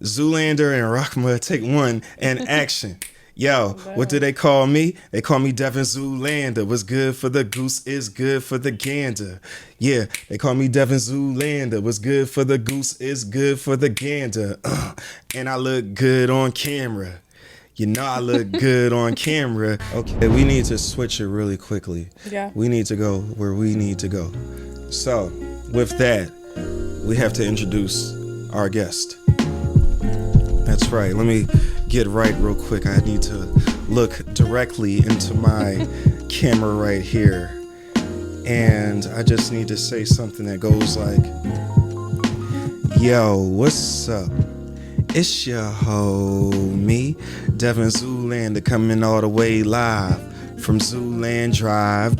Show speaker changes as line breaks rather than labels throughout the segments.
Zoolander and Rahma, take one and action. Yo, what do they call me? They call me Devin Zoolander. What's good for the goose is good for the gander. Yeah, they call me Devin Zoolander. What's good for the goose is good for the gander. And I look good on camera. You know I look good on camera. Okay, we need to switch it really quickly.
Yeah.
We need to go where we need to go. So, with that, we have to introduce our guest. That's right. Let me get right real quick. I need to look directly into my camera right here. And I just need to say something that goes like, yo, what's up? It's your homie, Devin Zoolander, coming all the way live from Zooland Drive.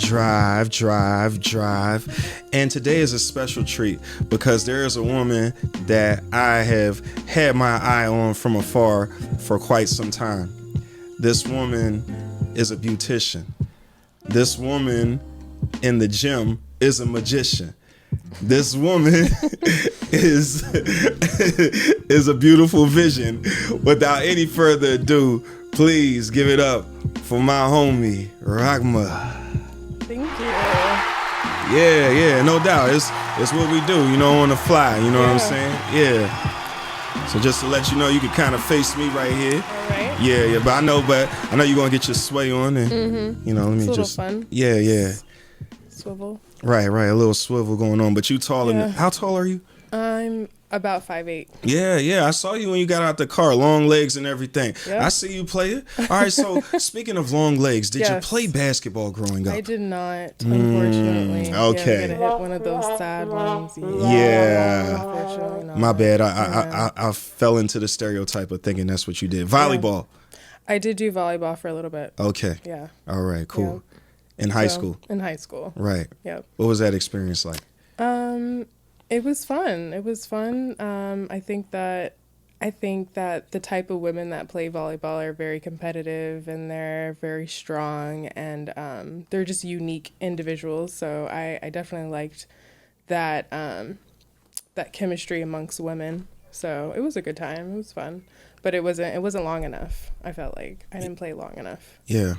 And today is a special treat because there is a woman that I have had my eye on from afar for quite some time. This woman is a beautician. This woman in the gym is a magician. This woman is a beautiful vision. Without any further ado, please give it up for my homie, Rahma.
Thank you.
Yeah, no doubt. It's what we do, on the fly, you know what I'm saying? Yeah. So just to let you know, you can kind of face me right here.
All right.
Yeah, but I know you're gonna get your sway on and let me
it's a
just
little fun.
Yeah.
Swivel.
Right, a little swivel going on. But you taller
Yeah.
than, how tall are you?
I'm about 5'8".
Yeah. I saw you when you got out the car, long legs and everything.
Yep.
I see you play it. All right, so speaking of long legs, did you
Yes.
play basketball growing up?
I did not, unfortunately.
okay.
Yeah, I'm gonna hit one of those sad ones.
Yeah.
Unfortunately not.
My bad. I fell into the stereotype of thinking that's what you did. Volleyball.
I did do volleyball for a little bit.
Okay.
Yeah.
All right, cool. In high school.
In high school.
Right.
Yep.
What was that experience like?
It was fun. I think that the type of women that play volleyball are very competitive and they're very strong and they're just unique individuals. So I definitely liked that that chemistry amongst women. So it was a good time. It was fun, but it wasn't long enough. I felt like I didn't play long enough.
Yeah.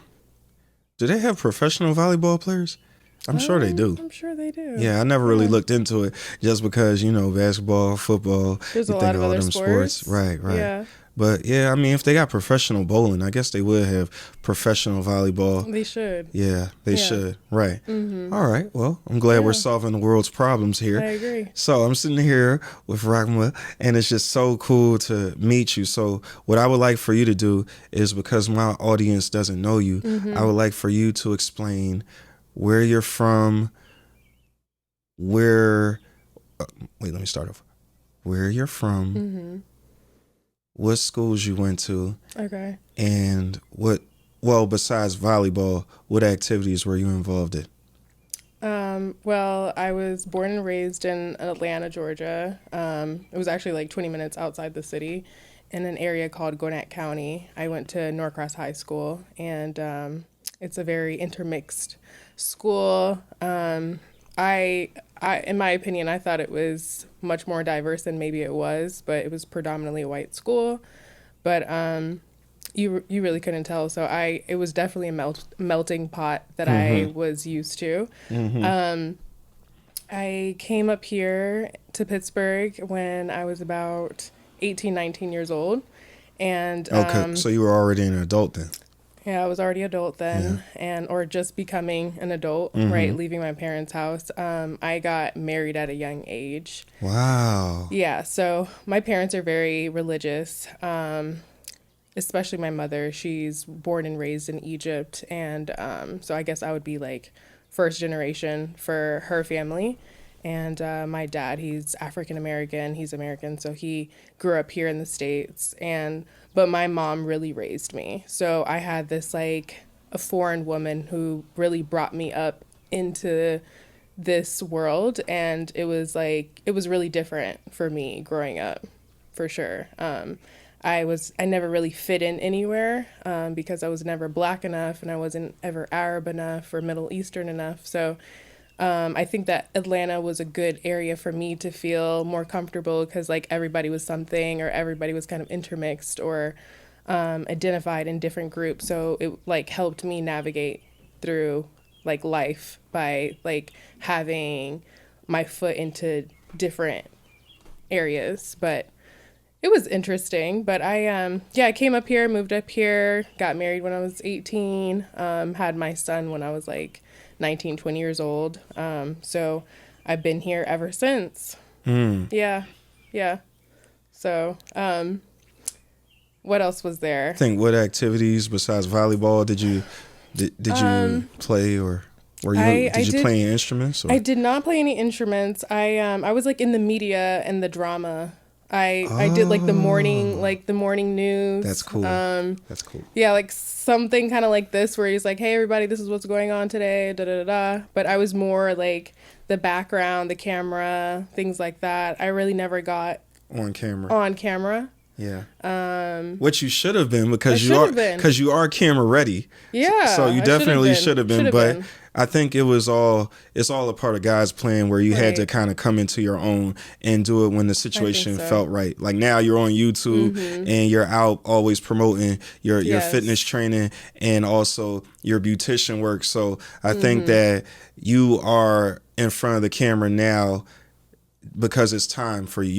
Do they have professional volleyball players? I'm sure they do.
I'm sure they do.
Yeah, I never really looked into it just because, basketball, football.
There's
you
a
think
lot of
all
other
them
sports.
Right.
Yeah.
But yeah, I mean, if they got professional bowling, I guess they would have professional volleyball.
They should.
Yeah, they should. Right.
Mm-hmm.
All right. Well, I'm glad we're solving the world's problems here.
I agree.
So I'm sitting here with Rahma, and it's just so cool to meet you. So what I would like for you to do is, because my audience doesn't know you, I would like for you to explain where you're from, wait, let me start over. Where you're from, what schools you went to,
Okay.
and besides volleyball, what activities were you involved in?
Well, I was born and raised in Atlanta, Georgia. It was actually like 20 minutes outside the city in an area called Gwinnett County. I went to Norcross High School, and it's a very intermixed school. I, in my opinion, I thought it was much more diverse than maybe it was, but it was predominantly a white school. But you really couldn't tell. So it was definitely a melting pot that I was used to. I came up here to Pittsburgh when I was about 18, 19 years old. And
Okay, so you were already an adult then.
yeah, I was already adult then, or just becoming an adult, right? Leaving my parents' house. I got married at a young age.
Wow.
Yeah, so my parents are very religious, especially my mother. She's born and raised in Egypt, and so I guess I would be like first generation for her family. And my dad, he's African American, he's American, so he grew up here in the States. But my mom really raised me. So I had this like a foreign woman who really brought me up into this world, and it was really different for me growing up, for sure. I never really fit in anywhere because I was never black enough and I wasn't ever Arab enough or Middle Eastern enough. So I think that Atlanta was a good area for me to feel more comfortable because like everybody was something or everybody was kind of intermixed or identified in different groups. So it like helped me navigate through like life by like having my foot into different areas. But it was interesting. But I came up here, moved up here, got married when I was 18, had my son when I was like 19, 20 years old. So I've been here ever since. Yeah. Yeah. So, what else was there?
I think what activities besides volleyball did you play, or did you play any instruments? Or?
I did not play any instruments. I was like in the media and the drama. I did like the morning news.
That's cool. That's cool.
Yeah, like something kind of like this where he's like, "Hey everybody, this is what's going on today." Da da da. But I was more like the background, the camera, things like that. I really never got
on camera. Yeah. What you should have been because you are camera ready.
Yeah.
So you definitely should have been. But I think it's all a part of God's plan where you had to kind of come into your own and do it when the situation felt right. Like now you're on YouTube and you're out always promoting your fitness training and also your beautician work. So I think that you are in front of the camera now because it's time for you.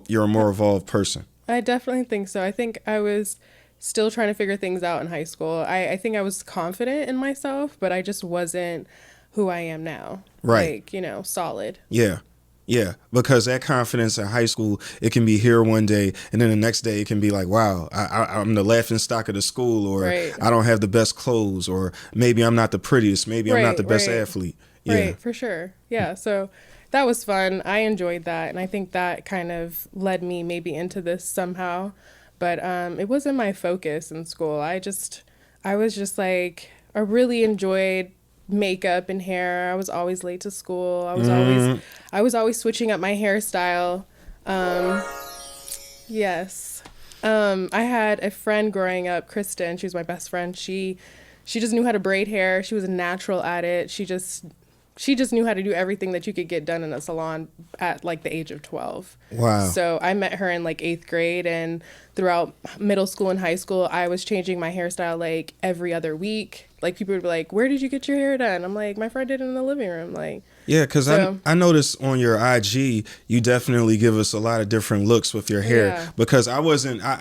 You're a more evolved person.
I definitely think so. I think I was still trying to figure things out in high school. I think I was confident in myself, but I just wasn't who I am now.
Right.
Like, solid.
Yeah. Yeah. Because that confidence in high school, it can be here one day and then the next day it can be like, wow, I'm the laughing stock of the school, or I don't have the best clothes, or maybe I'm not the prettiest. Maybe I'm not the best athlete. Yeah.
Right. For sure. Yeah. So that was fun. I enjoyed that. And I think that kind of led me maybe into this somehow. But it wasn't my focus in school. I was just like, I really enjoyed makeup and hair. I was always late to school. I was always switching up my hairstyle. Yes. I had a friend growing up, Kristen. She was my best friend. She just knew how to braid hair. She was a natural at it. She just knew how to do everything that you could get done in a salon at like the age of 12.
Wow.
So I met her in like 8th grade, and throughout middle school and high school, I was changing my hairstyle like every other week. Like people would be like, "Where did you get your hair done?" I'm like, "My friend did it in the living room." Like,
yeah, because I noticed on your IG, you definitely give us a lot of different looks with your hair. Yeah. Because I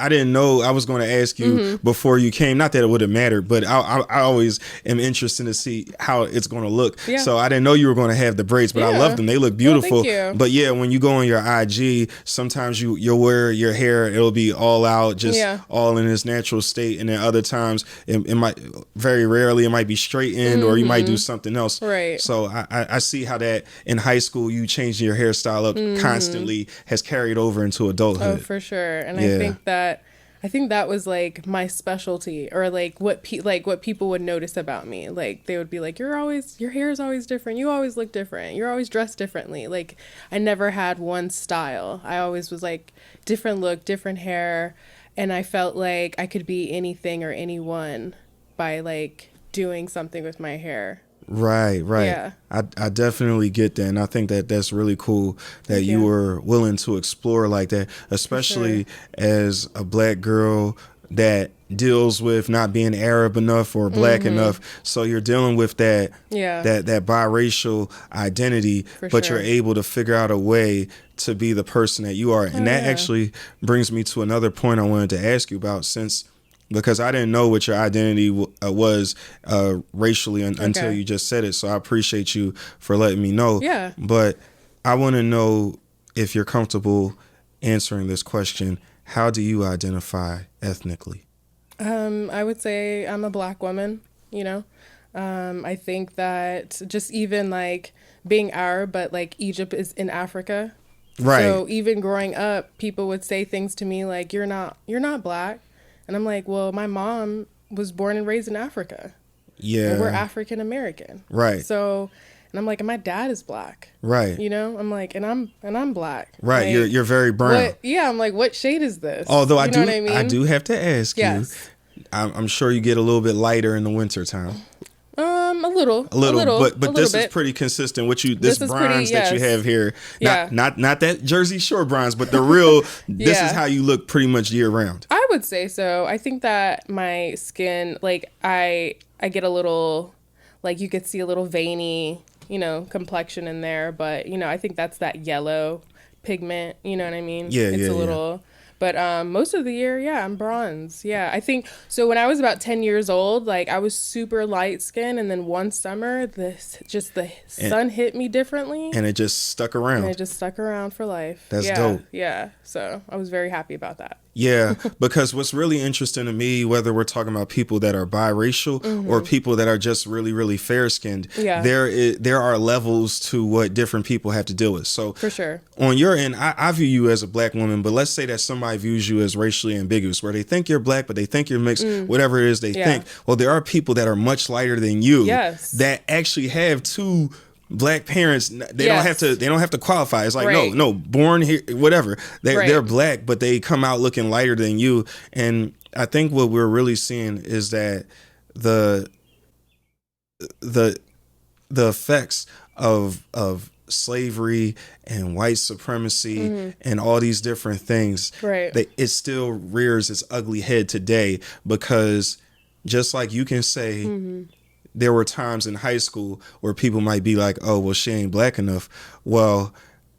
didn't know. I was going to ask you before you came. Not that it would have mattered, but I always am interested to see how it's going to look. Yeah. So I didn't know you were going to have the braids, but I love them. They look beautiful.
Well, thank you.
But yeah, when you go on your IG, sometimes you'll wear your hair, it'll be all out, just all in its natural state, and then other times it might, very rarely, it might be straightened or you might do something else.
Right.
So I see how that in high school you changing your hairstyle up constantly has carried over into adulthood.
Oh, for sure. And I think that was like my specialty, or like what people would notice about me. Like they would be like, your hair is always different. You always look different. You're always dressed differently. Like I never had one style. I always was like different look, different hair. And I felt like I could be anything or anyone by like doing something with my hair.
Right.
Yeah.
I definitely get that, and I think that that's really cool that you were willing to explore like that, especially as a Black girl that deals with not being Arab enough or Black enough. So you're dealing with that biracial identity, but you're able to figure out a way to be the person that you are. And that actually brings me to another point I wanted to ask you about, because I didn't know what your identity was racially until you just said it. So I appreciate you for letting me know.
Yeah.
But I want to know if you're comfortable answering this question. How do you identify ethnically?
I would say I'm a Black woman, I think that just even like being Arab, but like Egypt is in Africa.
Right.
So even growing up, people would say things to me like, you're not Black. And I'm like, well, my mom was born and raised in Africa.
Yeah.
And we're African American.
Right.
So, and I'm like, and my dad is Black.
Right.
I'm like, and I'm Black.
Right.
Like,
you're very brown.
I'm like, what shade is this?
Although I
do
have to ask you. I'm sure you get a little bit lighter in the winter time. But this is
bit.
pretty consistent. What you this
is
bronze
pretty,
that you
yes.
have here,
Yeah.
not that Jersey Shore bronze, but the real. This
Yeah.
is how you look pretty much year round.
I would say so. I think that my skin, like I get a little, like you could see a little veiny, complexion in there, but I think that's that yellow pigment. You know what I mean?
Yeah,
it's
yeah,
a little. But most of the year, yeah, I'm bronze. Yeah, I think so. When I was about 10 years old, like I was super light skinned, and then one summer, the sun hit me differently,
and it just stuck around.
And it just stuck around for life.
That's dope.
Yeah, so I was very happy about that.
Yeah, because what's really interesting to me, whether we're talking about people that are biracial or people that are just really, really fair skinned, there are levels to what different people have to deal with. So
for sure,
on your end, I view you as a black woman, but let's say that somebody views you as racially ambiguous, where they think you're black, but they think you're mixed, whatever it is they think. Well, there are people that are much lighter than you that actually have two black parents. They don't have to qualify. It's like no, born here, whatever. They're black, but they come out looking lighter than you. And I think what we're really seeing is that the effects of slavery and white supremacy and all these different things, it still rears its ugly head today, because just like you can say there were times in high school where people might be like, oh, well, she ain't black enough. Well,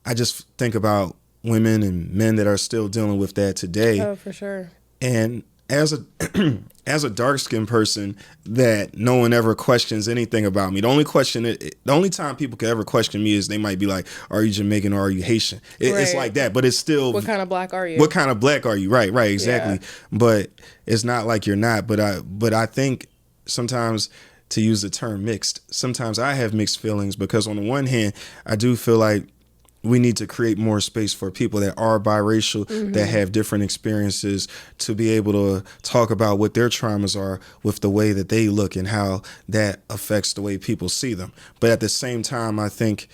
I just think about women and men that are still dealing with that today.
Oh, for sure.
And as a as a dark-skinned person that no one ever questions anything about me, the only time people could ever question me is they might be like, are you Jamaican or are you Haitian? It's like that, but it's still,
what kind of black are you?
What kind of black are you? Right, exactly. Yeah. But it's not like you're not. But I think sometimes, to use the term mixed, sometimes I have mixed feelings, because on the one hand, I do feel like we need to create more space for people that are biracial, that have different experiences, to be able to talk about what their traumas are with the way that they look and how that affects the way people see them. But at the same time, I think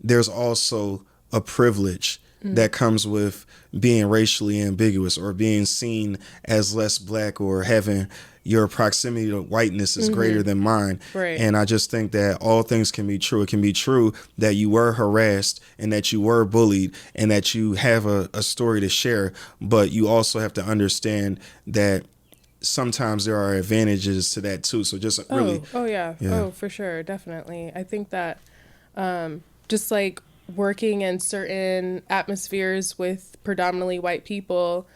there's also a privilege that comes with being racially ambiguous, or being seen as less black, or having your proximity to whiteness is greater than mine.
Right.
And I just think that all things can be true. It can be true that you were harassed and that you were bullied and that you have a story to share, but you also have to understand that sometimes there are advantages to that too. So just really.
Yeah. Oh, for sure. Definitely. I think that just like working in certain atmospheres with predominantly white people,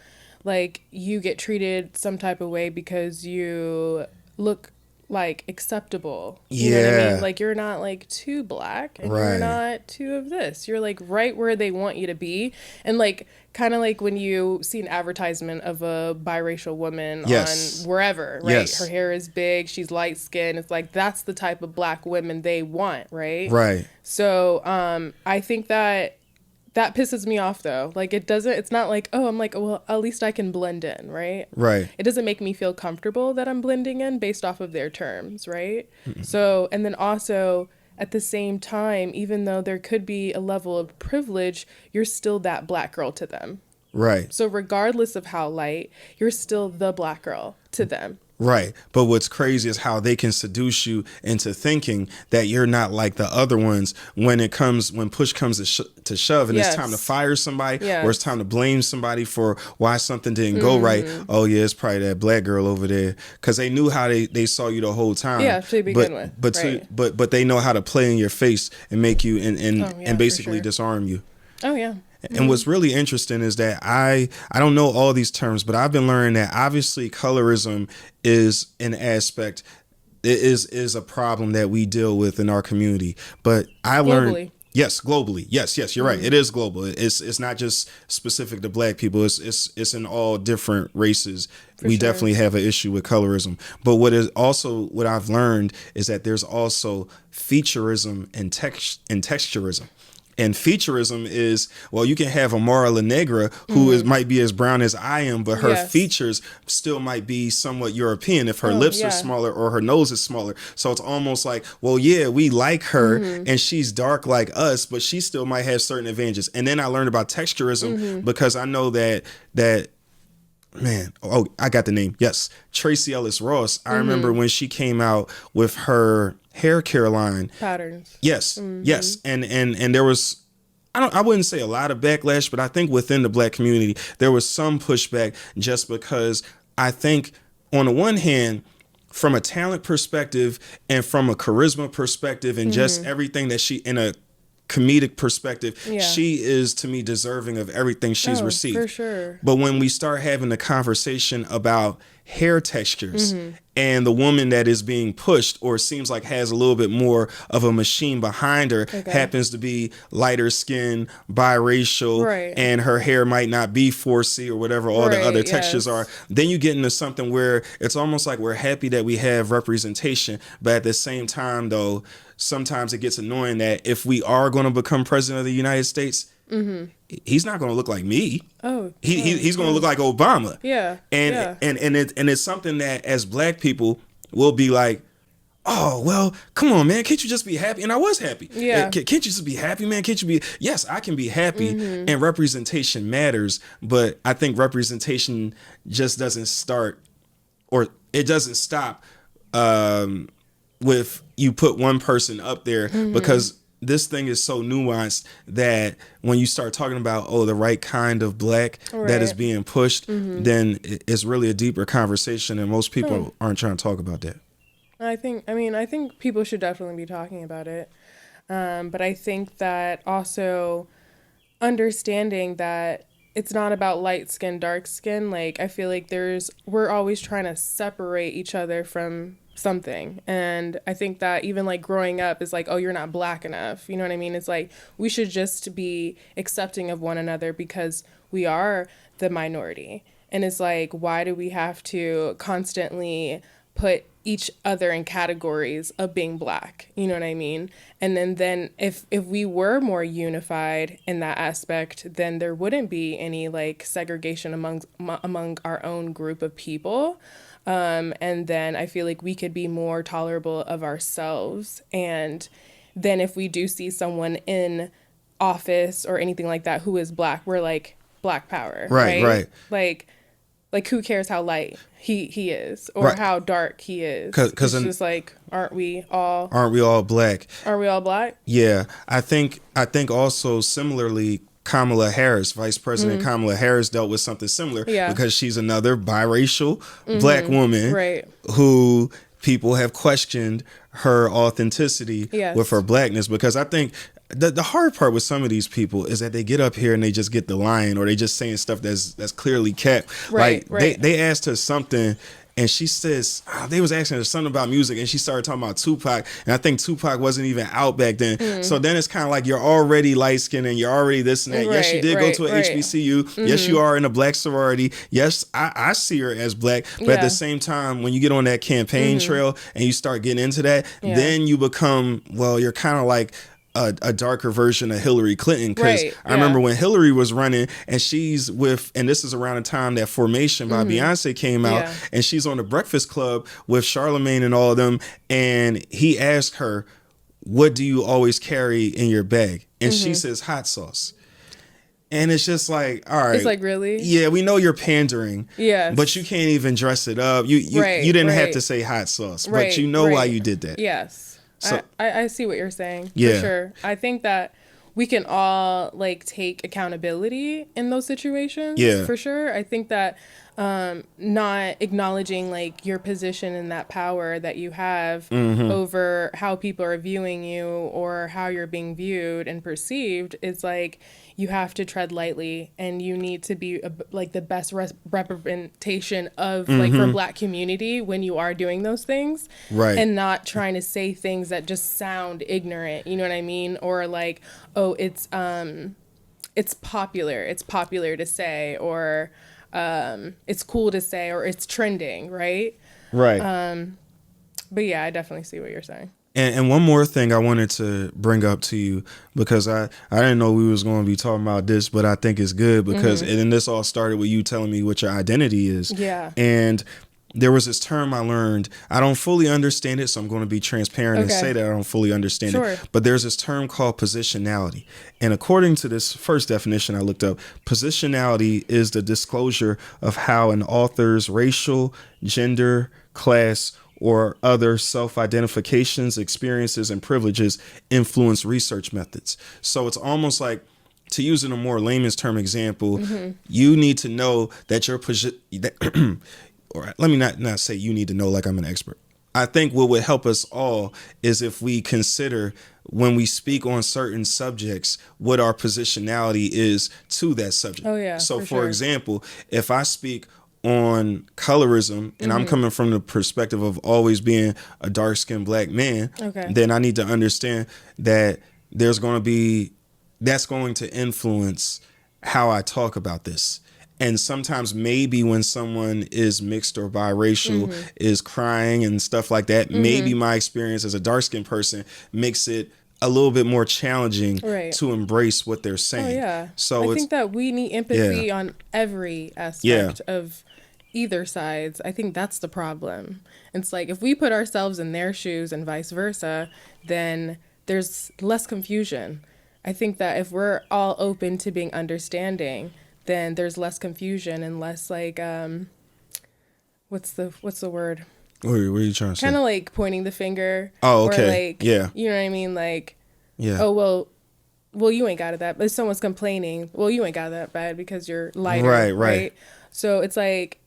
like you get treated some type of way because you look like acceptable. You know what I mean? Like you're not like too black and you're not too of this. You're like right where they want you to be. And like kind of like when you see an advertisement of a biracial woman on wherever, right?
Yes.
Her hair is big, she's light skinned. It's like that's the type of black women they want, right?
Right.
So I think that pisses me off though. Like it's not like, oh, I'm like, well, at least I can blend in, right?
Right.
It doesn't make me feel comfortable that I'm blending in based off of their terms, right? So, and then also at the same time, even though there could be a level of privilege, you're still that black girl to them.
Right.
So regardless of how light, you're still the black girl to them.
Right. But what's crazy is how they can seduce you into thinking that you're not like the other ones when push comes to shove and it's time to fire somebody or it's time to blame somebody for why something didn't go right. Oh, yeah, it's probably that black girl over there, because they knew how they saw you the whole time.
Yeah, to begin with.
But they know how to play in your face and make you and basically disarm you.
Oh, yeah.
And what's really interesting is that I don't know all these terms, but I've been learning that obviously colorism is an aspect, it is a problem that we deal with in our community. But I learned globally. Yes, you're right. It is global. It's not just specific to black people. It's in all different races. We definitely have an issue with colorism. But what I've learned is that there's also featureism and texturism. And featureism is, well, you can have a Mara La Negra who might be as brown as I am, but her features still might be somewhat European if her lips are smaller or her nose is smaller. So it's almost like, well, yeah, we like her and she's dark like us, but she still might have certain advantages. And then I learned about texturism because I know that man, oh, I got the name. Yes, Tracy Ellis Ross. I remember when she came out with her hair care line.
Patterns.
Yes, yes, and there was. I wouldn't say a lot of backlash, but I think within the Black community there was some pushback, just because I think on the one hand, from a talent perspective and from a charisma perspective and just everything that she, in a comedic perspective, she is, to me, deserving of everything she's received.
For sure.
But when we start having the conversation about hair textures and the woman that is being pushed or seems like has a little bit more of a machine behind her happens to be lighter skin, biracial, and her hair might not be 4C or whatever all the other textures are, then you get into something where it's almost like we're happy that we have representation, but at the same time, though, sometimes it gets annoying that if we are going to become president of the United States, he's not going to look like me. He's going to look like Obama. And it's something that as Black people will be like, oh, well, come on, man. Can't you just be happy? And I was happy. Can't you just be happy, man? Can't you be? Yes, I can be happy. And representation matters. But I think representation just doesn't start, or it doesn't stop with you put one person up there, because this thing is so nuanced that when you start talking about, the right kind of Black that is being pushed, then it's really a deeper conversation, and most people aren't trying to talk about that.
I think people should definitely be talking about it. But I think that also understanding that it's not about light skin, dark skin. Like, I feel like we're always trying to separate each other from something. And I think that even like growing up is like, oh, you're not Black enough. You know what I mean? It's like, we should just be accepting of one another because we are the minority. And it's like, why do we have to constantly put each other in categories of being Black? You know what I mean? And then if we were more unified in that aspect, then there wouldn't be any like segregation among our own group of people. And then I feel like we could be more tolerable of ourselves. And then if we do see someone in office or anything like that who is Black, we're like, Black power, right? Like who cares how light he is or how dark he is? Because it's just like, aren't we all
Black?
Are we all Black?
Yeah, I think also similarly, Kamala Harris, Vice President Kamala Harris, dealt with something similar because she's another biracial Black woman who people have questioned her authenticity with her Blackness. Because I think the hard part with some of these people is that they get up here and they just get the lying, or they just saying stuff that's clearly capped. They asked her something, and she says, they was asking her something about music, and she started talking about Tupac, and I think Tupac wasn't even out back then. So then it's kind of like, you're already light-skinned and you're already this and that. Yes, you did go to a HBCU. Yes, you are in a Black sorority. Yes, I see her as Black. But at the same time, when you get on that campaign trail and you start getting into that, then you become, you're kind of like a darker version of Hillary Clinton. Because I remember when Hillary was running, and she's with, and this is around the time that Formation by Beyonce came out, and she's on the Breakfast Club with Charlemagne and all of them, and he asked her, what do you always carry in your bag? And she says, hot sauce. And it's just like, all right.
It's like, really?
Yeah, we know you're pandering. Yeah. But you can't even dress it up. You didn't have to say hot sauce, but you know why you did that.
Yes. So, I see what you're saying, for sure. I think that we can all like take accountability in those situations, for sure. I think that not acknowledging like your position and that power that you have over how people are viewing you or how you're being viewed and perceived is like, you have to tread lightly, and you need to be like the best representation of like for Black community when you are doing those things, and not trying to say things that just sound ignorant. You know what I mean? Or like, oh, it's popular to say, or it's cool to say, or it's trending, right? But yeah, I definitely see what you're saying.
And one more thing I wanted to bring up to you, because I didn't know we was going to be talking about this, but I think it's good because and then this all started with you telling me what your identity is. Yeah. And there was this term I learned. I don't fully understand it, so I'm going to be transparent and say that I don't fully understand it. But there's this term called positionality. And according to this first definition I looked up, positionality is the disclosure of how an author's racial, gender, class, or other self-identifications, experiences, and privileges influence research methods. So it's almost like, to use in a more layman's term example, you need to know that your position, or let me not say you need to know like I'm an expert. I think what would help us all is if we consider when we speak on certain subjects, what our positionality is to that subject.
Oh, yeah.
So for example, if I speak on colorism and I'm coming from the perspective of always being a dark-skinned black man, then I need to understand that that's going to influence how I talk about this. And sometimes maybe when someone is mixed or biracial, is crying and stuff like that, maybe my experience as a dark-skinned person makes it a little bit more challenging to embrace what they're saying.
Oh, yeah.
So
I think that we need empathy on every aspect of either sides. I think that's the problem. It's like if we put ourselves in their shoes and vice versa, then there's less confusion. I think that if we're all open to being understanding, then there's less confusion and less like what's the word?
What are you trying to say?
Kind of like pointing the finger.
Oh, okay.
Or like,
yeah.
You know what I mean? Like,
yeah.
Oh, well, you ain't got it that. But if someone's complaining, well, you ain't got it that bad because you're lighter, right? So it's like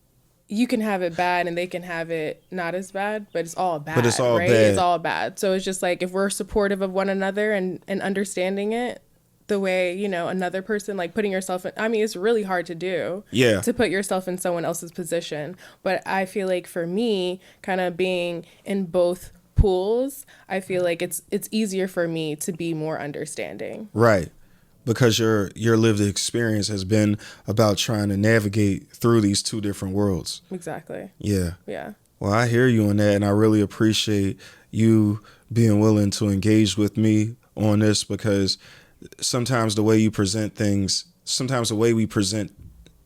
you can have it bad and they can have it not as bad, but it's all bad. But it's all bad. It's all bad. So it's just like if we're supportive of one another and understanding it the way, you know, another person, like putting yourself in, I mean, it's really hard to do.
Yeah.
To put yourself in someone else's position. But I feel like for me, kind of being in both pools, I feel like it's easier for me to be more understanding.
Right. Because your lived experience has been about trying to navigate through these two different worlds.
Exactly.
Yeah.
Yeah.
Well, I hear you on that, and I really appreciate you being willing to engage with me on this, because sometimes the way you present things, sometimes the way we present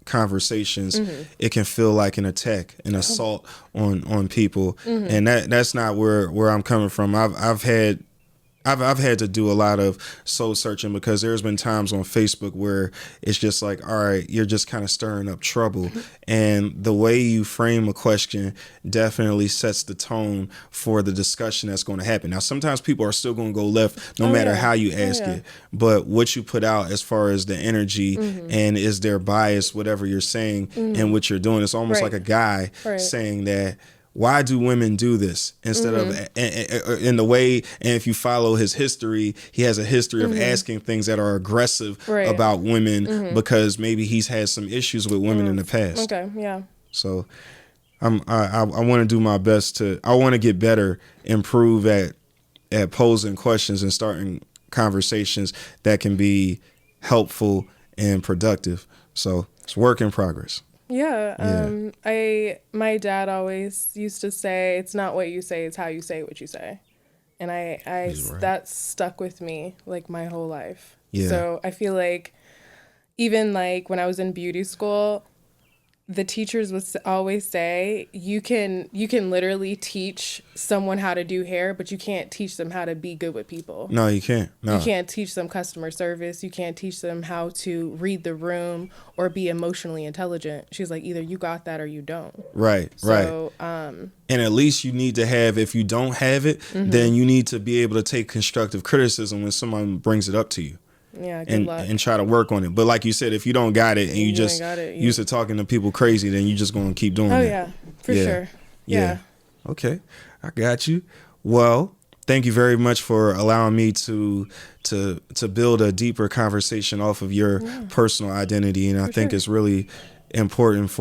conversations, it can feel like an attack, an assault on people, and that's not where I'm coming from. I've had to do a lot of soul searching, because there's been times on Facebook where it's just like, all right, you're just kind of stirring up trouble. And the way you frame a question definitely sets the tone for the discussion that's going to happen. Now, sometimes people are still going to go left no matter how you ask it. But what you put out as far as the energy and is there bias, whatever you're saying and what you're doing, it's almost like a guy saying that, why do women do this instead of in the way? And if you follow his history, he has a history of asking things that are aggressive about women because maybe he's had some issues with women in the past.
Okay, yeah.
So I want to do my best I want to get better, improve at posing questions and starting conversations that can be helpful and productive. So it's work in progress.
Yeah. My dad always used to say, it's not what you say, it's how you say what you say. And that stuck with me like my whole life. Yeah. So I feel like even like when I was in beauty school, the teachers would always say, you can literally teach someone how to do hair, but you can't teach them how to be good with people.
No, you can't. No.
You can't teach them customer service. You can't teach them how to read the room or be emotionally intelligent. She's like, either you got that or you don't.
Right. And at least you need to have, if you don't have it, then you need to be able to take constructive criticism when someone brings it up to you.
Yeah, good luck.
And try to work on it. But like you said, if you don't got it and you just used to talking to people crazy, then you just going to keep doing it.
Oh, yeah, for sure. Yeah.
Okay, I got you. Well, thank you very much for allowing me to build a deeper conversation off of your personal identity. And I think it's really important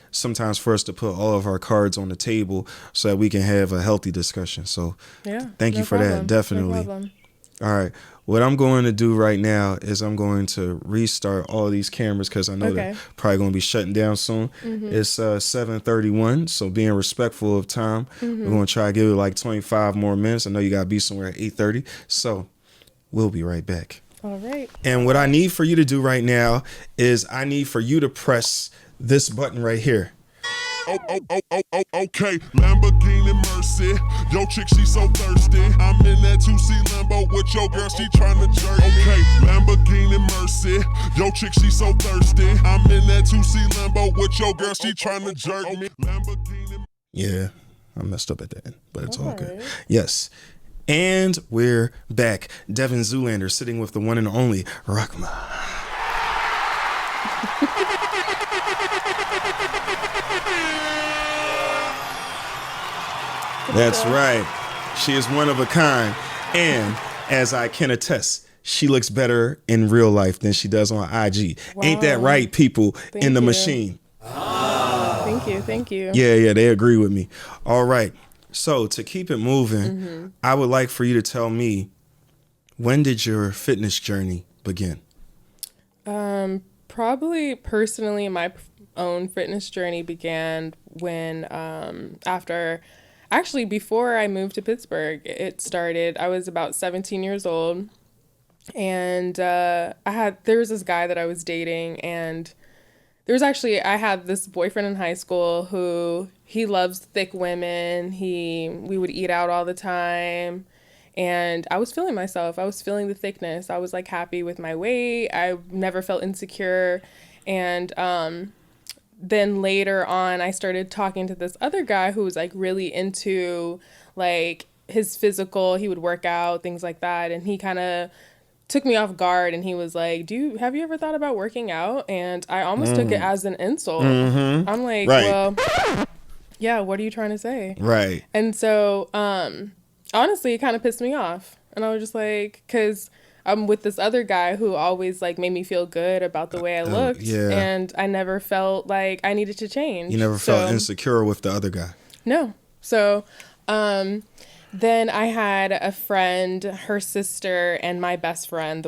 sometimes for us to put all of our cards on the table so that we can have a healthy discussion. So thank you for that. Definitely.
No problem.
All right. What I'm going to do right now is I'm going to restart all these cameras because I know they're probably going to be shutting down soon. It's 7:31, so being respectful of time, we're going to try to give it like 25 more minutes. I know you got to be somewhere at 8:30, so we'll be right back.
All right.
And what I need for you to do right now is I need for you to press this button right here.
Okay, Lamborghini Mercy. Yo, chick, she so thirsty. I'm in that 2C Lambo with your girl, she tryna jerk me. Okay, Lamborghini Mercy. Yo, chick, she so thirsty. I'm in that 2C Lambo with your girl, she tryna jerk me. Lamborghini.
Yeah, I messed up at the end, but it's all good.
Alright.
Yes. And we're back. Devin Zoolander sitting with the one and only Rahma. That's right. She is one of a kind. And as I can attest, she looks better in real life than she does on IG. Wow. Ain't that right, people in the machine?
Thank you.
Yeah, they agree with me. All right. So to keep it moving, I would like for you to tell me, when did your fitness journey begin?
Probably personally, my own fitness journey began when before I moved to Pittsburgh, it started. I was about 17 years old, and there was this guy that I was dating, and I had this boyfriend in high school who, he loves thick women. We would eat out all the time, and I was feeling myself. I was feeling the thickness. I was like happy with my weight. I never felt insecure. And then later on, I started talking to this other guy who was like really into like his physical. He would work out, things like that. And he kind of took me off guard, and he was like, have you ever thought about working out? And I almost took it as an insult. I'm like,
Right.
Well, yeah, what are you trying to say?
Right.
And so, honestly, it kind of pissed me off. And I was just like, because I'm with this other guy who always like made me feel good about the way I looked.
Yeah.
And I never felt like I needed to change.
You never felt insecure with the other guy?
No. So, then I had a friend, her sister, and my best friend,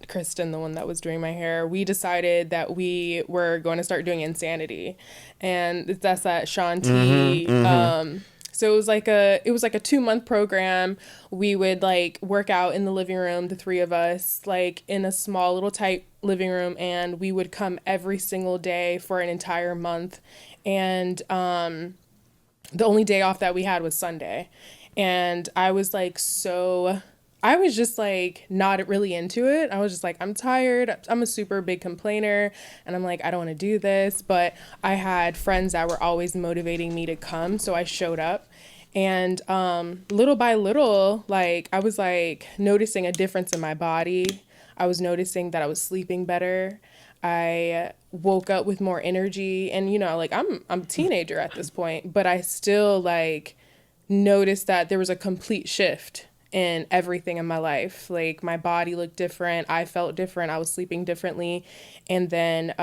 Kristen, the one that was doing my hair. We decided that we were going to start doing Insanity, and that's that Sean T. So it was like a 2-month program. We would like work out in the living room, the three of us, like in a small little tight living room, and we would come every single day for an entire month. And the only day off that we had was Sunday. And I was just like not really into it. I was just like, I'm tired. I'm a super big complainer, and I'm like, I don't want to do this. But I had friends that were always motivating me to come, so I showed up. And little by little, like I was like noticing a difference in my body. I was noticing that I was sleeping better. I woke up with more energy, and like I'm a teenager at this point, but I still like noticed that there was a complete shift in everything in my life. Like my body looked different. I felt different. I was sleeping differently. And then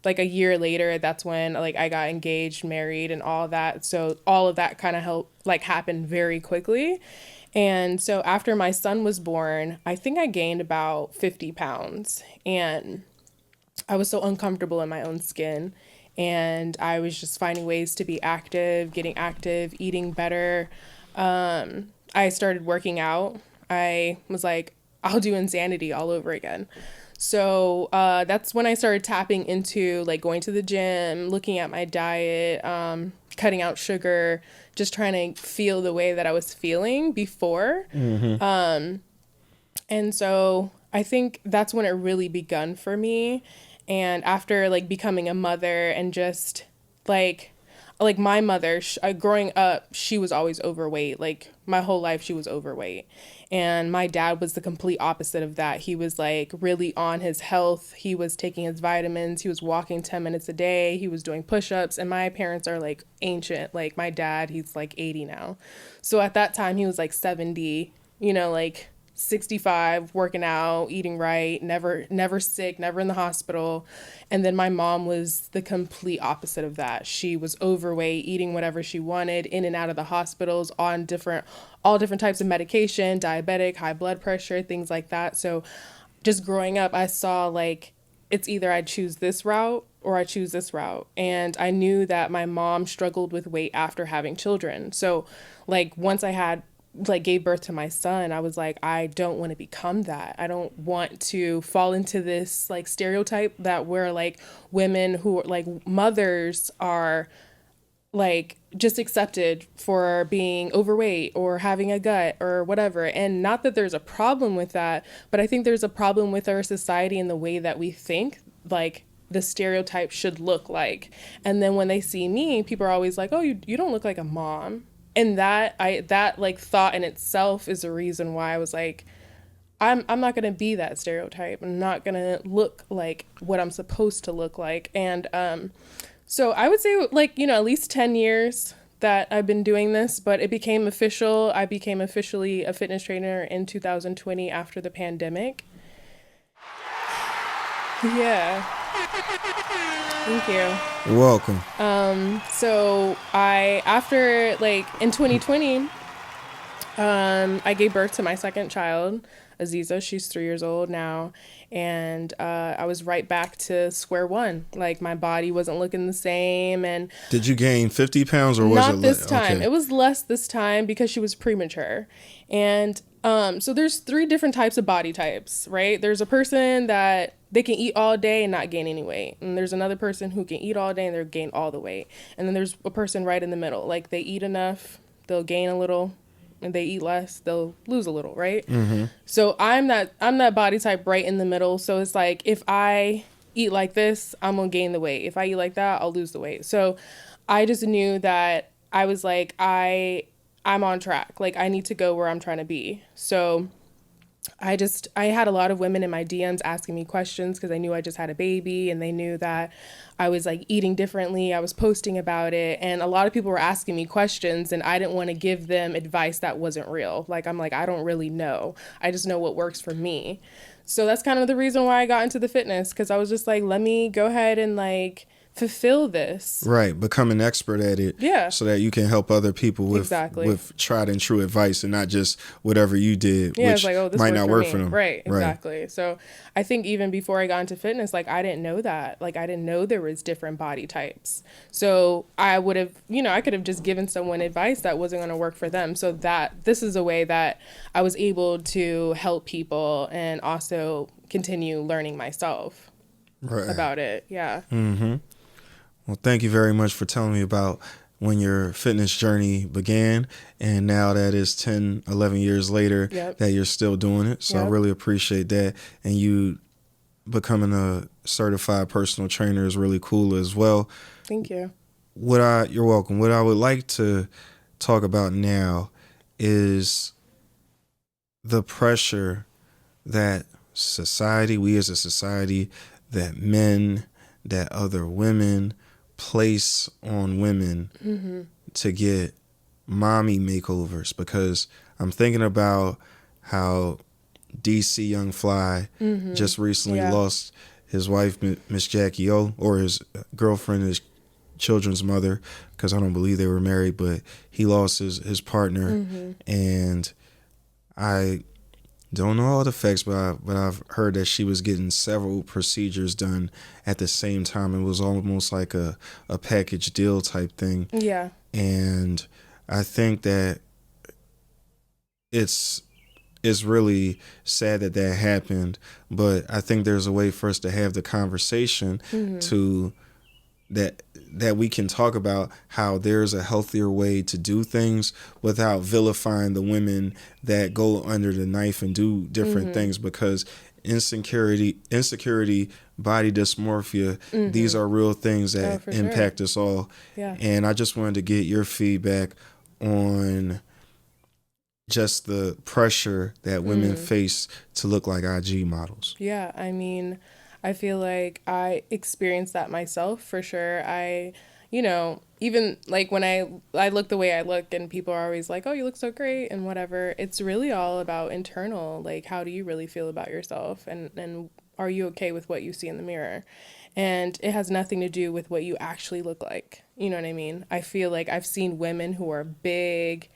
like a year later, that's when like I got engaged, married, and all that. So all of that kind of happened very quickly. And so after my son was born, I think I gained about 50 pounds, and I was so uncomfortable in my own skin. And I was just finding ways to be active, getting active, eating better. I started working out. I was like, I'll do Insanity all over again. So that's when I started tapping into like going to the gym, looking at my diet, cutting out sugar, just trying to feel the way that I was feeling before. And so I think that's when it really begun for me. And after like becoming a mother and just like my mother, growing up, she was always overweight. Like my whole life, she was overweight. And my dad was the complete opposite of that. He was like really on his health. He was taking his vitamins. He was walking 10 minutes a day. He was doing push-ups. And my parents are like ancient. Like my dad, he's like 80 now. So at that time, he was like 70, like 65, working out, eating right, never sick, never in the hospital. And then my mom was the complete opposite of that. She was overweight, eating whatever she wanted, in and out of the hospitals, on all different types of medication, diabetic, high blood pressure, things like that. So just growing up, I saw like it's either I choose this route or I choose this route. And I knew that my mom struggled with weight after having children. So like once I gave birth to my son, I was like, I don't want to become that. I don't want to fall into this like stereotype that we're like women who are like mothers are like just accepted for being overweight or having a gut or whatever. And not that there's a problem with that, but I think there's a problem with our society and the way that we think like the stereotype should look like. And then when they see me, people are always like, oh, you don't look like a mom. And that like thought in itself is the reason why I was like, I'm not going to be that stereotype. I'm not going to look like what I'm supposed to look like. And so I would say like, at least 10 years that I've been doing this, but it became official. I became officially a fitness trainer in 2020 after the pandemic. Yeah. Thank you.
You're welcome.
So after like in 2020, I gave birth to my second child, Aziza. She's 3 years old now. And I was right back to square one. Like my body wasn't looking the same. And
did you gain 50 pounds or was it
not this time?
Okay.
It was less this time because she was premature. And so there's 3 different types of body types, right? There's a person that they can eat all day and not gain any weight. And there's another person who can eat all day and they'll gain all the weight. And then there's a person right in the middle. Like they eat enough, they'll gain a little, and they eat less, they'll lose a little, right? Mm-hmm. So I'm that body type right in the middle. So it's like if I eat like this, I'm gonna gain the weight. If I eat like that, I'll lose the weight. So I just knew that I was like, I'm on track. Like I need to go where I'm trying to be. So I had a lot of women in my DMs asking me questions because I knew I just had a baby and they knew that I was like eating differently. I was posting about it and a lot of people were asking me questions and I didn't want to give them advice that wasn't real. Like, I'm like, I don't really know. I just know what works for me. So that's kind of the reason why I got into the fitness, because I was just like, let me go ahead and like fulfill this.
Right. Become an expert at it.
Yeah.
So that you can help other people with tried and true advice and not just whatever you did,
yeah,
which
like, oh, this
might not work
me.
for them.
Right. Exactly. So I think even before I got into fitness, like I didn't know that. Like I didn't know there was different body types. So I would have, I could have just given someone advice that wasn't going to work for them. So this is a way that I was able to help people and also continue learning myself about it. Yeah.
Mm-hmm. Well, thank you very much for telling me about when your fitness journey began and now that it's 10, 11 years later that you're still doing it. So I really appreciate that. And you becoming a certified personal trainer is really cool as well.
Thank you.
You're welcome. What I would like to talk about now is the pressure that we as a society, that men, that other women place on women to get mommy makeovers, because I'm thinking about how DC Young Fly just recently lost his wife, Miss Jackie O, or his girlfriend, his children's mother, because I don't believe they were married, but he lost his partner. And I don't know all the facts, but I've heard that she was getting several procedures done at the same time. It was almost like a package deal type thing. Yeah. And I think that it's really sad that happened, but I think there's a way for us to have the conversation to that we can talk about how there's a healthier way to do things without vilifying the women that go under the knife and do different things, because insecurity, body dysmorphia, these are real things that impact us all. Yeah. And I just wanted to get your feedback on just the pressure that women face to look like IG models.
Yeah, I mean, I feel like I experienced that myself for sure. Even like when I look the way I look and people are always like, oh, you look so great and whatever. It's really all about internal. Like, how do you really feel about yourself? And are you okay with what you see in the mirror? And it has nothing to do with what you actually look like. You know what I mean? I feel like I've seen women who are big,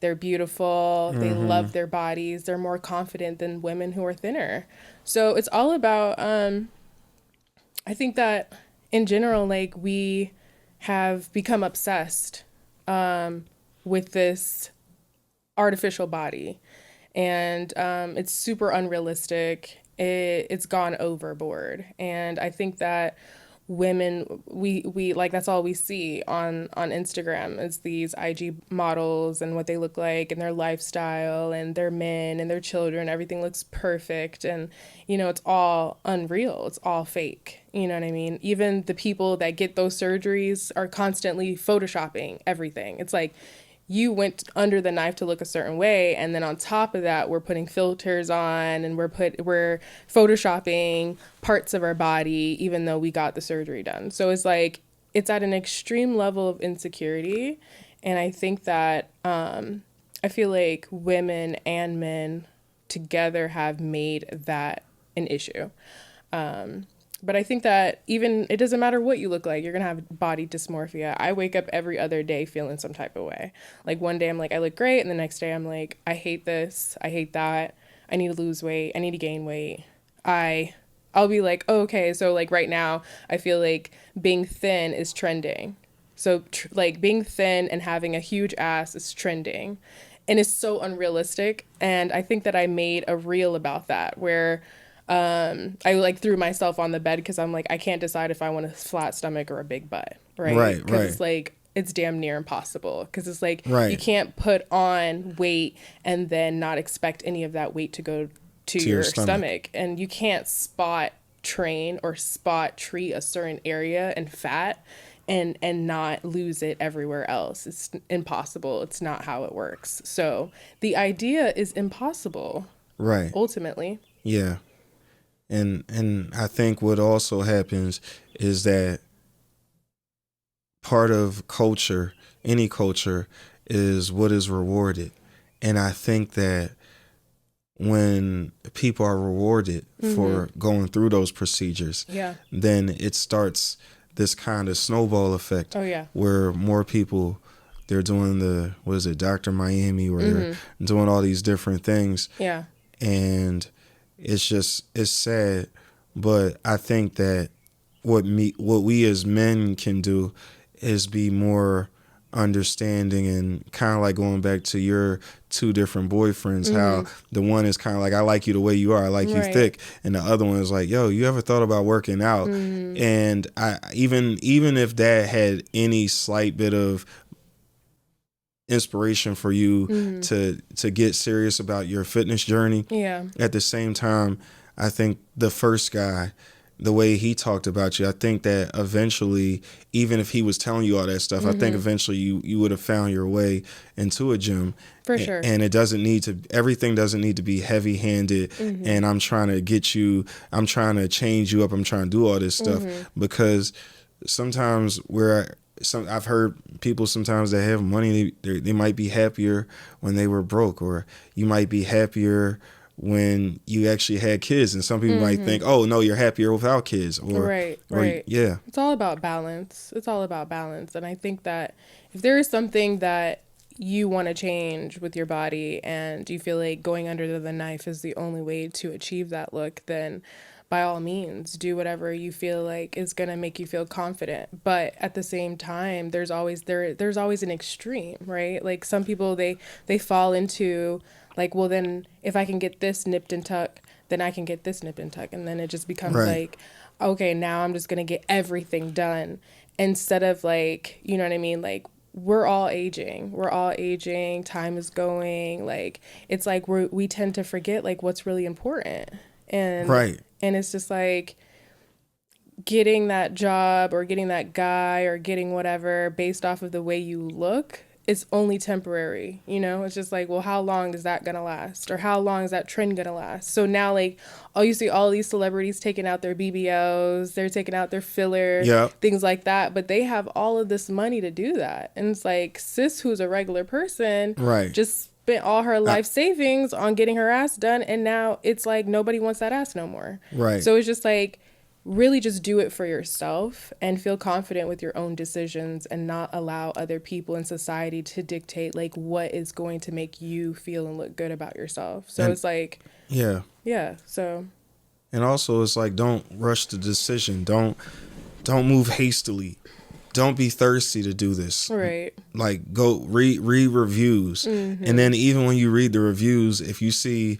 they're beautiful, they love their bodies, they're more confident than women who are thinner. So it's all about, I think that in general, like we have become obsessed with this artificial body, and it's super unrealistic. It's gone overboard. And I think that women, we like, that's all we see on Instagram is these IG models and what they look like and their lifestyle and their men and their children. Everything looks perfect, and it's all unreal, it's all fake. You know what I mean? Even the people that get those surgeries are constantly photoshopping everything. It's like, you went under the knife to look a certain way, and then on top of that, we're putting filters on, and we're photoshopping parts of our body, even though we got the surgery done. So it's like, it's at an extreme level of insecurity, and I think that I feel like women and men together have made that an issue. But I think that even, it doesn't matter what you look like, you're going to have body dysmorphia. I wake up every other day feeling some type of way. Like one day I'm like, I look great. And the next day I'm like, I hate this. I hate that. I need to lose weight. I need to gain weight. I'll be like, oh, okay. So like right now I feel like being thin is trending. So like being thin and having a huge ass is trending. And it's so unrealistic. And I think that I made a reel about that where I like threw myself on the bed because I'm like, I can't decide if I want a flat stomach or a big butt, right? Because it's like, it's damn near impossible, because it's like, you can't put on weight and then not expect any of that weight to go to your stomach. And you can't spot train or spot treat a certain area and fat and not lose it everywhere else. It's impossible. It's not how it works. So the idea is impossible.
Right.
Ultimately.
Yeah. And I think what also happens is that part of culture, any culture, is what is rewarded. And I think that when people are rewarded for going through those procedures, then it starts this kind of snowball effect where more people, they're doing the, what is it, Dr. Miami, where they're doing all these different things.
Yeah.
And it's sad, but I think that what we as men can do is be more understanding, and kind of like going back to your two different boyfriends, how the one is kind of like, I like you the way you are, I like you thick, and the other one is like, yo, you ever thought about working out? And I even if that had any slight bit of inspiration for you to get serious about your fitness journey. Yeah. At the same time, I think the first guy, the way he talked about you, I think that eventually, even if he was telling you all that stuff, I think eventually you would have found your way into a gym. For sure. And it doesn't need to, everything doesn't need to be heavy handed. And I'm trying to get you, I'm trying to change you up, I'm trying to do all this stuff, because sometimes I've heard people sometimes that have money, they might be happier when they were broke, or you might be happier when you actually had kids, and some people might think, oh no, you're happier without kids, or right. Yeah,
it's all about balance. And I think that if there is something that you want to change with your body and you feel like going under the knife is the only way to achieve that look, then by all means, do whatever you feel like is going to make you feel confident. But at the same time, there's always an extreme, right? Like some people, they fall into like, well, then if I can get this nipped and tucked, then I can get this nipped and tucked. And then it just becomes like, okay, now I'm just going to get everything done. Instead of like, you know what I mean? Like, we're all aging. Time is going. Like, it's like we tend to forget like what's really important. And and it's just like getting that job or getting that guy or getting whatever based off of the way you look is only temporary, you know? It's just like, well, how long is that gonna last? Or how long is that trend gonna last? So now, like, you see all these celebrities taking out their BBLs, they're taking out their filler, things like that, but they have all of this money to do that. And it's like, sis, who's a regular person, just spent all her life savings on getting her ass done, and now it's like nobody wants that ass no more. Right. So it's just like, really just do it for yourself and feel confident with your own decisions and not allow other people in society to dictate like what is going to make you feel and look good about yourself. So it's like, so.
And also it's like, don't rush the decision. Don't move hastily. Don't be thirsty to do this. Right. Like, go read reviews. And then even when you read the reviews, if you see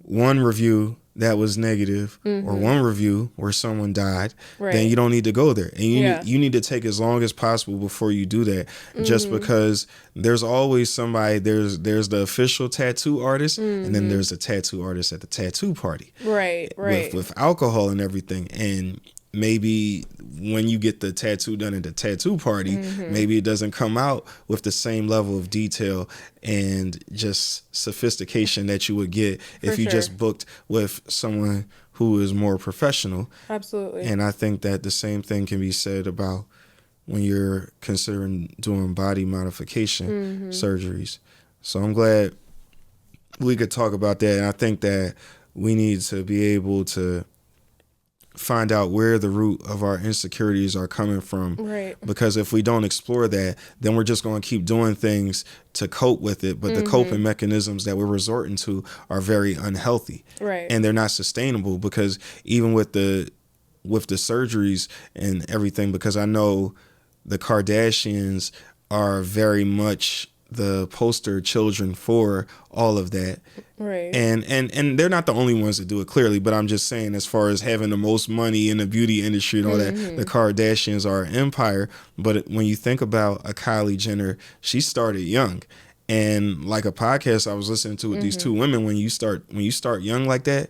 one review that was negative or one review where someone died,
Right.
then you don't need to go there. And
Yeah.
you need to take as long as possible before you do that, just because there's always somebody, there's the official tattoo artist, and then there's the tattoo artist at the tattoo party.
Right.
With alcohol and everything. And maybe when you get the tattoo done at the tattoo party, maybe it doesn't come out with the same level of detail and just sophistication that you would get if you just booked with someone who is more professional.
Absolutely.
And I think that the same thing can be said about when you're considering doing body modification surgeries. So I'm glad we could talk about that. And I think that we need to be able to find out where the root of our insecurities are coming from.
Right.
Because if we don't explore that, then we're just going to keep doing things to cope with it. But the coping mechanisms that we're resorting to are very unhealthy.
Right.
And they're not sustainable, because even with the surgeries and everything, because I know the Kardashians are very much the poster children for all of that.
Right.
And they're not the only ones that do it, clearly, but I'm just saying, as far as having the most money in the beauty industry and all that, the Kardashians are an empire. But when you think about a Kylie Jenner, she started young. And like a podcast I was listening to with these two women, when you start young like that,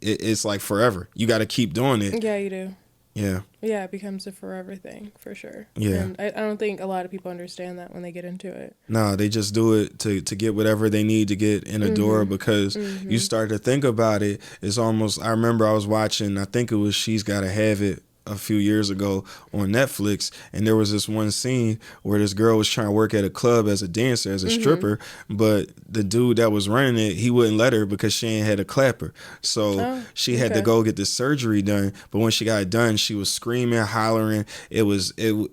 it's like forever. You got to keep doing it.
Yeah, you do.
Yeah.
Yeah, it becomes a forever thing, for sure.
Yeah.
And I don't think a lot of people understand that when they get into it.
No, they just do it to get whatever they need to get in the door, because you start to think about it. It's almost, I remember I was watching, I think it was She's Gotta Have It a few years ago on Netflix, and there was this one scene where this girl was trying to work at a club as a dancer, as a stripper, but the dude that was running it, he wouldn't let her because she ain't had a clapper. So she had to go get the surgery done. But when she got it done, she was screaming, hollering. It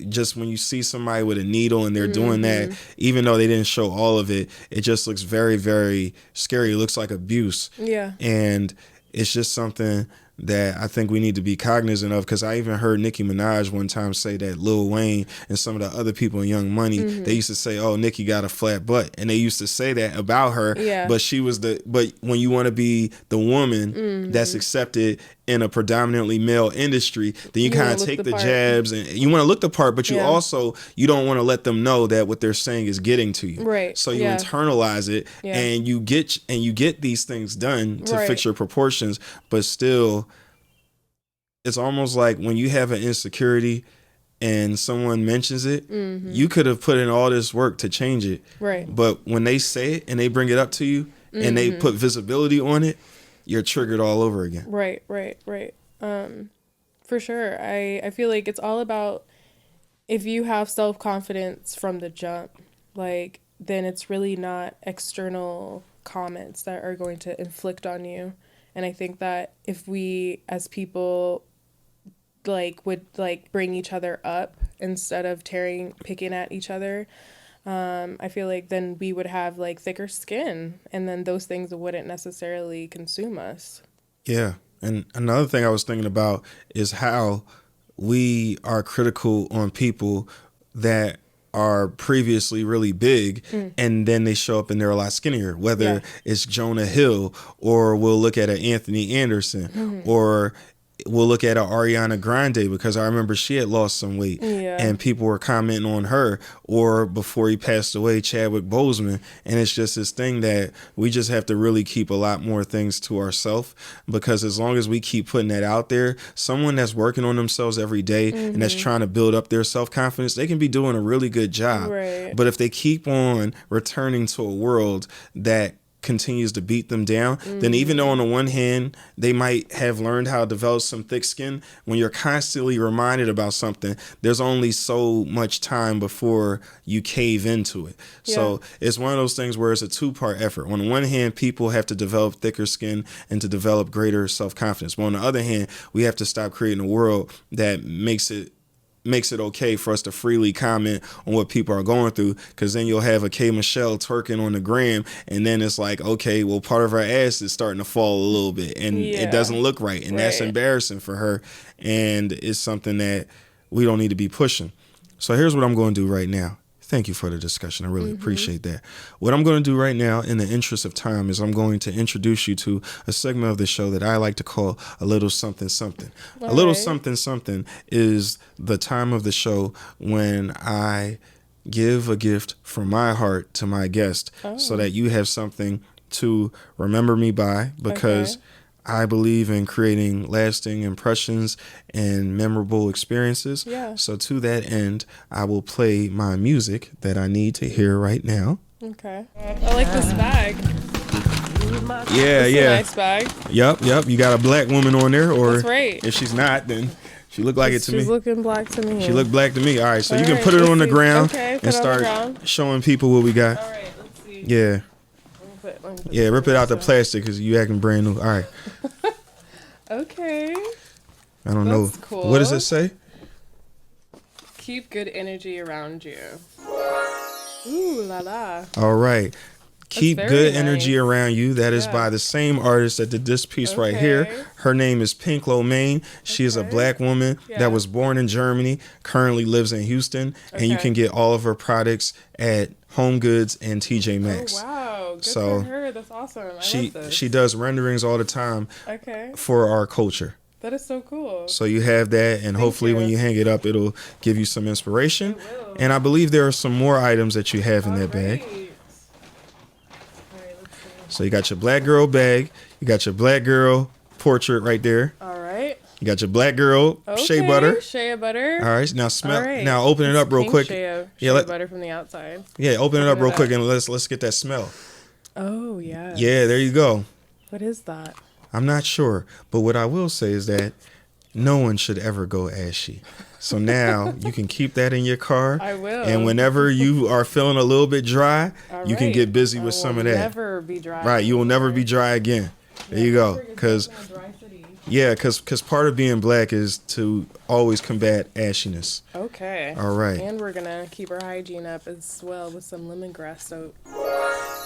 just, when you see somebody with a needle and they're doing that, even though they didn't show all of it, it just looks very, very scary. It looks like abuse.
Yeah.
And it's just something that I think we need to be cognizant of, because I even heard Nicki Minaj one time say that Lil Wayne and some of the other people in Young Money, they used to say, oh, Nicki got a flat butt, and they used to say that about her.
Yeah.
But when you want to be the woman that's accepted in a predominantly male industry, then you kind of take the jabs, and you want to look the part, but you also, you don't want to let them know that what they're saying is getting to you.
Right.
So you internalize it, and you get these things done to fix your proportions, but still, it's almost like when you have an insecurity and someone mentions it, you could have put in all this work to change it. Right. But when they say it and they bring it up to you and they put visibility on it, you're triggered all over again.
Right. For sure. I feel like it's all about, if you have self-confidence from the jump, like, then it's really not external comments that are going to inflict on you. And I think that if we as people would bring each other up instead of picking at each other, I feel like then we would have thicker skin, and then those things wouldn't necessarily consume us.
Yeah. And another thing I was thinking about is how we are critical on people that are previously really big, and then they show up and they're a lot skinnier, whether it's Jonah Hill, or we'll look at an Anthony Anderson, or we'll look at a Ariana Grande, because I remember she had lost some weight, and people were commenting on her, or before he passed away, Chadwick Boseman. And it's just this thing that we just have to really keep a lot more things to ourselves, because as long as we keep putting that out there, someone that's working on themselves every day and that's trying to build up their self-confidence, they can be doing a really good job. Right. But if they keep on returning to a world that continues to beat them down, then even though on the one hand they might have learned how to develop some thick skin, when you're constantly reminded about something, there's only so much time before you cave into it. So it's one of those things where it's a two-part effort. On the one hand, people have to develop thicker skin and to develop greater self-confidence. But on the other hand, we have to stop creating a world that makes it okay for us to freely comment on what people are going through, because then you'll have a K Michelle twerking on the gram, and then it's like, okay, well, part of her ass is starting to fall a little bit, and it doesn't look right, and that's embarrassing for her, and it's something that we don't need to be pushing. So here's what I'm going to do right now. Thank you for the discussion. I really appreciate that. What I'm going to do right now, in the interest of time, is I'm going to introduce you to a segment of the show that I like to call a little something something. A little something something is the time of the show when I give a gift from my heart to my guest so that you have something to remember me by, because I believe in creating lasting impressions and memorable experiences.
Yeah.
So to that end, I will play my music that I need to hear right now.
Okay. I like this bag.
Yeah,
It's
yeah.
a nice bag.
Yep. You got a black woman on there, or
That's right.
if she's not, then she looked like it to me.
She's looking black to me.
She looked black to me. All right, so
All
you can
right,
put it
let's
on the
see.
ground
Okay, put
and
it on the
start
ground.
showing people what we got.
All right, let's see.
Yeah.
Let me put
Yeah, rip it out the
this
plastic because you acting brand new. All right.
down. Okay.
I don't know.
That's cool.
What does it say?
Keep good energy around you. Ooh la la.
All right. Keep
very
good energy
nice.
around you. That is
Yeah.
by the same artist that did this piece right here.
Okay.
Her name is Pink Lomain. She is a
Okay.
black woman
Yeah.
that was born in Germany, currently lives in Houston, and you
Okay.
can get all of her products at Home Goods and TJ Maxx.
Oh wow. Good
So,
for her. That's awesome. I
She
love this.
she does renderings all the time
Okay.
for our culture.
That is so cool.
So you have that, and hopefully when
you.
you hang it up, it'll give you some inspiration.
It will.
And I believe there are some more items that you have in that bag.
All right, let's see.
So you got your black girl bag, you got your black girl portrait right there,
All right.
you got your black girl shea butter.
Shea butter.
All right, now smell.
All right.
Now open it up real
Pink
quick.
Shea
let-
butter from the outside.
Yeah, open it up
Open it
real
up.
quick and let's get that smell.
Oh yeah.
Yeah, there you go.
What is that?
I'm not sure, but what I will say is that no one should ever go ashy. So now you can keep that in your car.
I will.
And whenever you are feeling a little bit dry,
All
you can
right.
get busy
I
with some
will
of that.
Never be dry.
Right, you will never be dry again. There you go. Because part of being black is to always combat ashiness.
Okay.
All right.
And we're gonna keep our hygiene up as well with some lemongrass soap.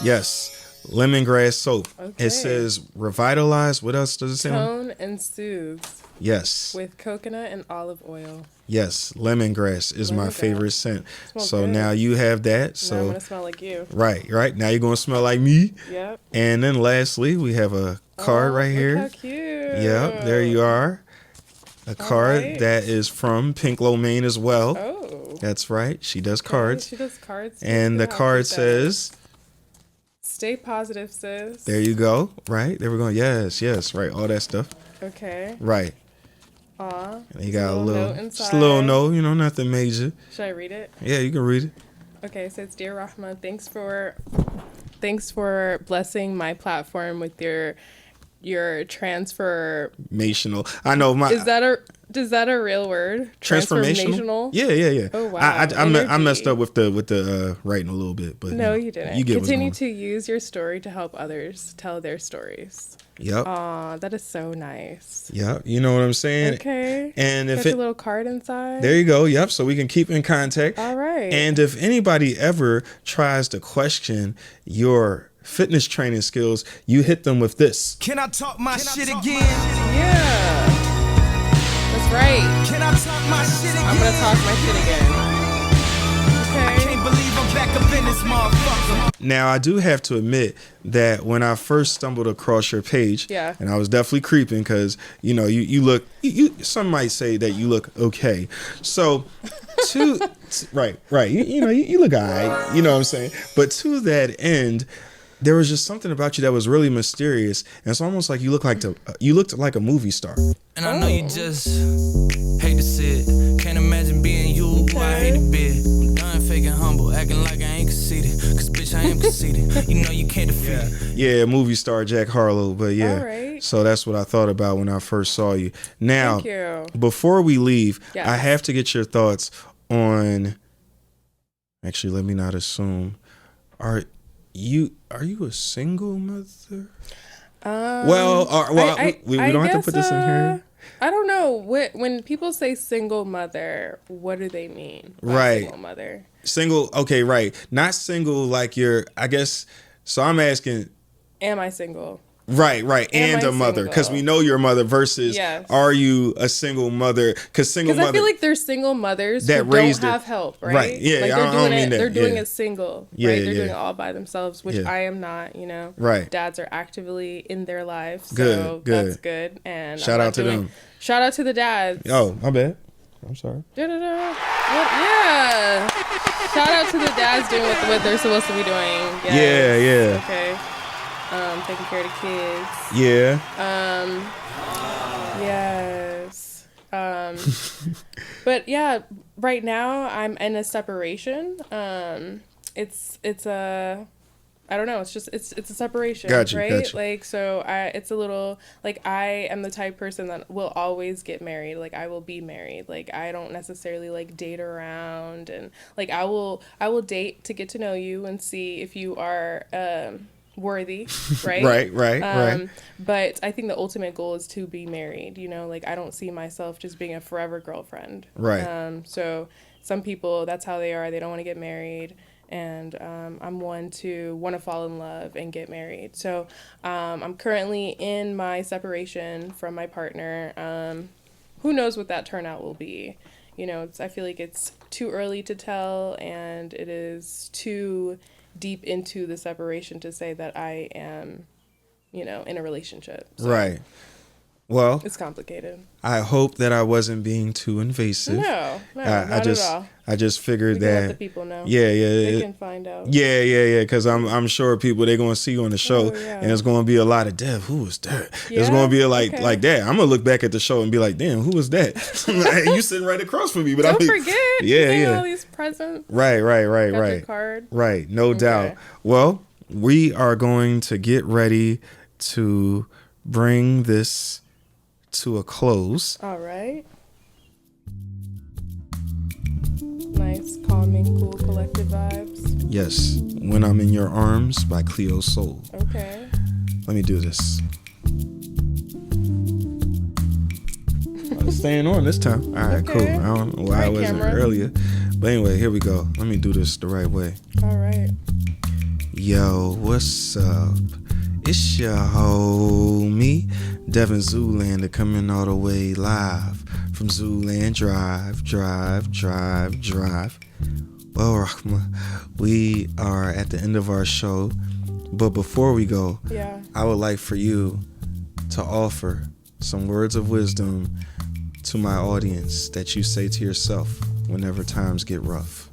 Yes. Lemongrass soap.
Okay.
It says revitalize. What else does it say?
Tone and soothes
Yes.
with coconut and olive oil.
Yes. Lemongrass is my
Lemongrass.
favorite scent.
Smells
So
good.
now you have that.
Now I'm
So
gonna smell like you.
right. Now you're gonna smell like me.
Yep.
And then lastly, we have a card right
Look
here.
How cute.
Yep, there you are. A card
right.
that is from Pink Lomain as well.
Oh.
That's right. She does
Okay,
cards.
She does cards. too.
And the
I'll
card
keep that.
says,
Stay positive, sis.
there you go. Right. There we go. Yes. Right. All that stuff.
Okay.
Right.
Aw.
And you got a little,
note
just a little
inside.
note, nothing major.
Should I read it?
Yeah, you can read it.
Okay, so it's Dear Rahma, thanks for blessing my platform with your transfer.
Transformational. I know my
Is that a real word?
transformational. Yeah.
Oh, wow.
I messed
Energy.
up with the writing a little bit, but
No, you didn't.
You get what's
Continue
going
to use your story to help others tell their stories.
Yep.
Aw, that is so nice.
Yep. You know what I'm saying?
Okay.
And if
Got
it,
your little card inside.
there you go. Yep. So we can keep in contact.
All right.
And if anybody ever tries to question your fitness training skills, you hit them with this.
Can I talk my shit again?
Yeah. That's right.
Can I talk my shit again?
I'm gonna talk my shit again.
I can't believe I'm back up in this motherfucker.
Now, I do have to admit that when I first stumbled across your page,
Yeah.
and I was definitely creeping because, you look, some might say that you look okay. So, right. You look all right, you know what I'm saying? But to that end, there was just something about you that was really mysterious. And it's almost like you looked like a movie star.
And I know you just hate to see it. Can't imagine being you who I hate to be. I'm done faking humble, acting like I ain't conceited. Cause bitch, I am conceited. You know you can't defeat it.
Yeah, movie star Jack Harlow. But yeah,
All right.
So that's what I thought about when I first saw you. Now,
Thank you.
before we leave,
Yes.
I have to get your thoughts on. Actually, let me not assume. Are you a single mother? We don't have to put this in here.
I don't know when people say single mother, what do they mean? By
Right.
Single mother.
Single, okay, right. Not single like you're. I guess. So I'm asking.
Am I single?
Right, and
Am
a
I
mother, because we
single?
know your mother versus
Yes.
are you a single mother? Because
I feel like there's single mothers
that
who
raised
don't
it.
have help, right?
Right, yeah,
like
I
they're
don't
doing
mean
it.
that,
They're doing
yeah.
it single,
Yeah,
right? They're
yeah.
doing it all by themselves, which
Yeah.
I am not.
Right.
Dads are actively in their lives, so
Good.
that's good. And
Shout out to them.
Shout out to the dads.
Oh, my bad. I'm sorry.
Da-da-da. Yeah. Shout out to the dads doing what they're supposed to be doing. Yes.
Yeah.
Okay. Taking care of the kids.
Yeah.
Yes. But yeah, right now I'm in a separation. It's a, I don't know. It's a separation, right?
Gotcha.
Like, so it's a little, like, I am the type of person that will always get married. Like, I will be married. Like, I don't necessarily like date around, and like, I will date to get to know you and see if you are, worthy, right?
Right.
But I think the ultimate goal is to be married, like, I don't see myself just being a forever girlfriend.
Right.
So some people, that's how they are. They don't want to get married. And I'm one to want to fall in love and get married. So I'm currently in my separation from my partner. Who knows what that turnout will be? I feel like it's too early to tell, and it is too deep into the separation to say that I am, in a relationship. So
Right. Well,
it's complicated.
I hope that I wasn't being too invasive.
No, not
at all. I just figured
We can
that.
let the people know.
Yeah.
They can find out.
Yeah. Because I'm sure people, they're gonna see you on the show, and it's gonna be a lot of Dev. Who was that? It's gonna be like that. I'm gonna look back at the show and be like, damn, who was that? You sitting right across from me, but
Don't forget.
Yeah.
All these presents.
Right.
Got your card.
Right. No doubt. Well, we are going to get ready to bring this to a close.
All right. Nice, calming, cool, collective vibes.
Yes. When I'm in Your Arms by Cleo Soul.
Okay.
Let me do this. I'm staying on this time. All right, cool. I don't know why I wasn't earlier. But anyway, here we go. Let me do this the right way.
All right.
Yo, what's up? It's your homie, Devin Zoolander, coming all the way live from Zooland Drive. Well, Rahma, we are at the end of our show, but before we go, I would like for you to offer some words of wisdom to my audience that you say to yourself whenever times get rough.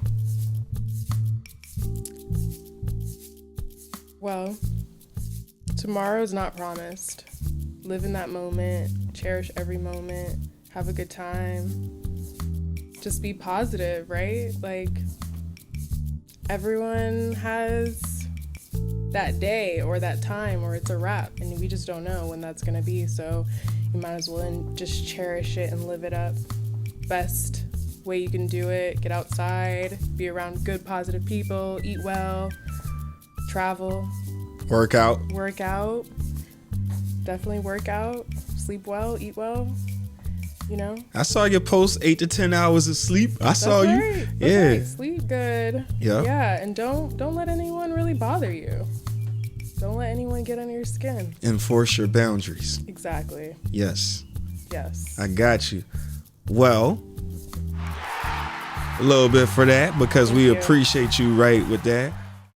Well, tomorrow's not promised. Live in that moment, cherish every moment, have a good time. Just be positive, right? Like, everyone has that day or that time or it's a wrap, and we just don't know when that's gonna be. So you might as well just cherish it and live it up. Best way you can do it. Get outside, be around good, positive people, eat well, travel. Work out. Definitely work out. Sleep well, eat well.
I saw your post 8 to 10 hours of sleep. That's right. Yeah.
Right. Sleep good. Yeah. And don't let anyone really bother you. Don't let anyone get under your skin.
Enforce your boundaries.
Exactly.
Yes.
Yes.
I got you. Well, a little bit for that because we appreciate you right with that.